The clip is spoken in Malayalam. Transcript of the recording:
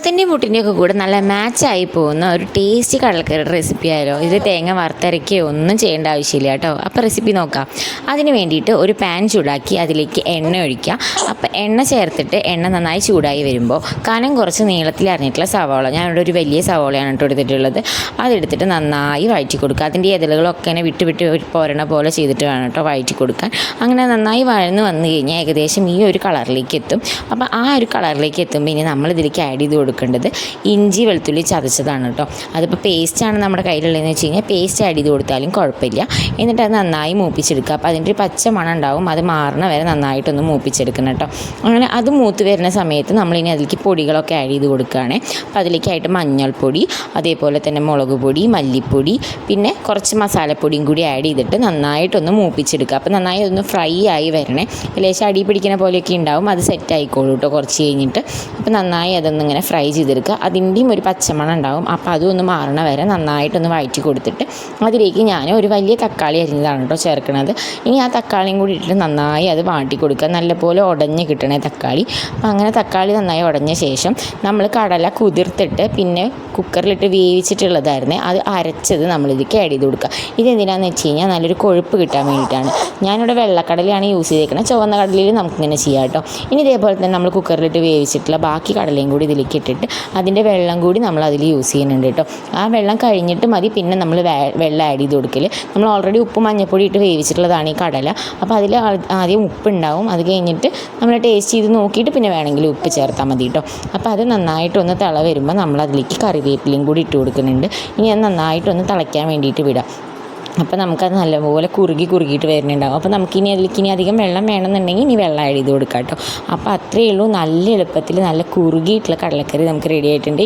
ചോളത്തിൻ്റെയും പുട്ടിൻ്റെയൊക്കെ കൂടെ നല്ല മാച്ചായി പോകുന്ന ഒരു ടേസ്റ്റി കടലക്കറിയുടെ റെസിപ്പി ആയാലോ. ഇത് തേങ്ങ വറുത്തരയ്ക്കുകയോ ഒന്നും ചെയ്യേണ്ട ആവശ്യമില്ല കേട്ടോ. അപ്പോൾ റെസിപ്പി നോക്കാം. അതിന് വേണ്ടിയിട്ട് ഒരു പാൻ ചൂടാക്കി അതിലേക്ക് എണ്ണ ഒഴിക്കുക. അപ്പോൾ എണ്ണ ചേർത്തിട്ട് എണ്ണ നന്നായി ചൂടായി വരുമ്പോൾ കനം കുറച്ച് നീളത്തിൽ അരിഞ്ഞിട്ടുള്ള സവാള, ഞാനിവിടെ ഒരു വലിയ സവാളയാണ് കേട്ടോ എടുത്തിട്ടുള്ളത്, അതെടുത്തിട്ട് നന്നായി വഴറ്റി കൊടുക്കുക. അതിൻ്റെ ഇതളുകളൊക്കെ ഇങ്ങനെ വിട്ട് പോരണ പോലെ ചെയ്തിട്ട് വേണം കേട്ടോ വഴറ്റി കൊടുക്കാൻ. അങ്ങനെ നന്നായി വഴന്ന് വന്നു കഴിഞ്ഞാൽ ഏകദേശം ഈ ഒരു കളറിലേക്ക് എത്തും. അപ്പോൾ ആ ഒരു കളറിലേക്ക് എത്തുമ്പോൾ ഇനി നമ്മളിതിലേക്ക് ആഡ് ചെയ്ത് കൊടുക്കേണ്ടത് ഇഞ്ചി വെളുത്തുള്ളി ചതച്ചതാണ് കേട്ടോ. അതിപ്പോൾ പേസ്റ്റാണ് നമ്മുടെ കയ്യിലുള്ളതെന്ന് വെച്ച് കഴിഞ്ഞാൽ പേസ്റ്റ് ആഡ് ചെയ്ത് കൊടുത്താലും കുഴപ്പമില്ല. എന്നിട്ട് അത് നന്നായി മൂപ്പിച്ചെടുക്കുക. അപ്പോൾ അതിൻ്റെ ഒരു പച്ച മണം ഉണ്ടാവും, അത് മാറണ വരെ നന്നായിട്ടൊന്ന് മൂപ്പിച്ചെടുക്കണം കേട്ടോ. അങ്ങനെ അത് മൂത്ത് വരുന്ന സമയത്ത് നമ്മളിനി അതിലേക്ക് പൊടികളൊക്കെ ആഡ് ചെയ്ത് കൊടുക്കുകയാണ്. അപ്പോൾ അതിലേക്കായിട്ട് മഞ്ഞൾപ്പൊടി, അതേപോലെ തന്നെ മുളക് പൊടി, മല്ലിപ്പൊടി, പിന്നെ കുറച്ച് മസാലപ്പൊടിയും കൂടി ആഡ് ചെയ്തിട്ട് നന്നായിട്ടൊന്ന് മൂപ്പിച്ചെടുക്കുക. അപ്പോൾ നന്നായി ഒന്ന് ഫ്രൈ ആയി വരണേ. ലേശം അടി പിടിക്കുന്ന പോലെയൊക്കെ ഉണ്ടാവും, അത് സെറ്റ് ആയിക്കോളൂ കേട്ടോ കുറച്ച് കഴിഞ്ഞിട്ട്. അപ്പോൾ നന്നായി അതൊന്നിങ്ങനെ ഫ്രൈ ചെയ്തെടുക്കുക. അതിൻ്റെയും ഒരു പച്ചമണം ഉണ്ടാവും, അപ്പോൾ അതൊന്ന് മാറണ വരെ നന്നായിട്ടൊന്ന് വഴറ്റി കൊടുത്തിട്ട് അതിലേക്ക് ഞാൻ ഒരു വലിയ തക്കാളി അരിഞ്ഞതാണ് കേട്ടോ ചേർക്കുന്നത്. ഇനി ആ തക്കാളിയും കൂടി ഇട്ടിട്ട് നന്നായി അത് വാട്ടി കൊടുക്കുക. നല്ലപോലെ ഉടഞ്ഞ് കിട്ടണേ തക്കാളി. അപ്പോൾ അങ്ങനെ തക്കാളി നന്നായി ഉടഞ്ഞ ശേഷം നമ്മൾ കടല കുതിർത്തിട്ട് പിന്നെ കുക്കറിലിട്ട് വേവിച്ചിട്ടുള്ളതായിരുന്നു, അത് അരച്ചത് നമ്മളിതിലേക്ക് ആഡ് ചെയ്ത് കൊടുക്കുക. ഇതെന്തിനാണെന്ന് വെച്ച് കഴിഞ്ഞാൽ നല്ലൊരു കൊഴുപ്പ് കിട്ടാൻ വേണ്ടിയിട്ടാണ്. ഞാനിവിടെ വെള്ളക്കടലയാണ് യൂസ് ചെയ്തേക്കുന്നത്, ചുവന്ന കടലയിൽ നമുക്കിങ്ങനെ ചെയ്യാം കേട്ടോ. ഇനി ഇതേപോലെ തന്നെ നമ്മൾ കുക്കറിലിട്ട് വേവിച്ചിട്ടുള്ള ബാക്കി കടലയും കൂടി ഇതിലേക്ക് ഇട്ടിട്ട് അതിൻ്റെ വെള്ളം കൂടി നമ്മൾ അതിൽ യൂസ് ചെയ്യുന്നുണ്ട് കേട്ടോ. ആ വെള്ളം കഴിഞ്ഞിട്ട് മതി പിന്നെ നമ്മൾ വെള്ളം ആഡ് ചെയ്ത് കൊടുക്കൽ. നമ്മൾ ഓൾറെഡി ഉപ്പ് മഞ്ഞൾപ്പൊടി ഇട്ട് വേവിച്ചിട്ടുള്ളതാണ് ഈ കടല. അപ്പോൾ അതിൽ ആദ്യം ഉപ്പുണ്ടാവും, അത് കഴിഞ്ഞിട്ട് നമ്മൾ ടേസ്റ്റ് ചെയ്ത് നോക്കിയിട്ട് പിന്നെ വേണമെങ്കിൽ ഉപ്പ് ചേർത്താൽ മതി കേട്ടോ. അപ്പോൾ അത് നന്നായിട്ടൊന്ന് തിള വരുമ്പോൾ നമ്മൾ അതിലേക്ക് കറിവേപ്പിലയും കൂടി ഇട്ട് കൊടുക്കുന്നുണ്ട്. ഇനി അത് നന്നായിട്ടൊന്ന് തിളയ്ക്കാൻ വേണ്ടിയിട്ട് വിടാം. അപ്പോൾ നമുക്കത് നല്ലപോലെ കുറുകിയിട്ട് വരുന്നുണ്ടാവും. അപ്പോൾ നമുക്കിനി അതിലേക്ക് ഇനി അധികം വെള്ളം വേണമെന്നുണ്ടെങ്കിൽ ഇനി വെള്ളം ആഡ് ചെയ്ത് കൊടുക്കാം കേട്ടോ. അപ്പോൾ അത്രയേ ഉള്ളൂ, നല്ല എളുപ്പത്തിൽ നല്ല കുറുകിയിട്ടുള്ള കടലക്കറി നമുക്ക് റെഡി ആയിട്ടുണ്ട്.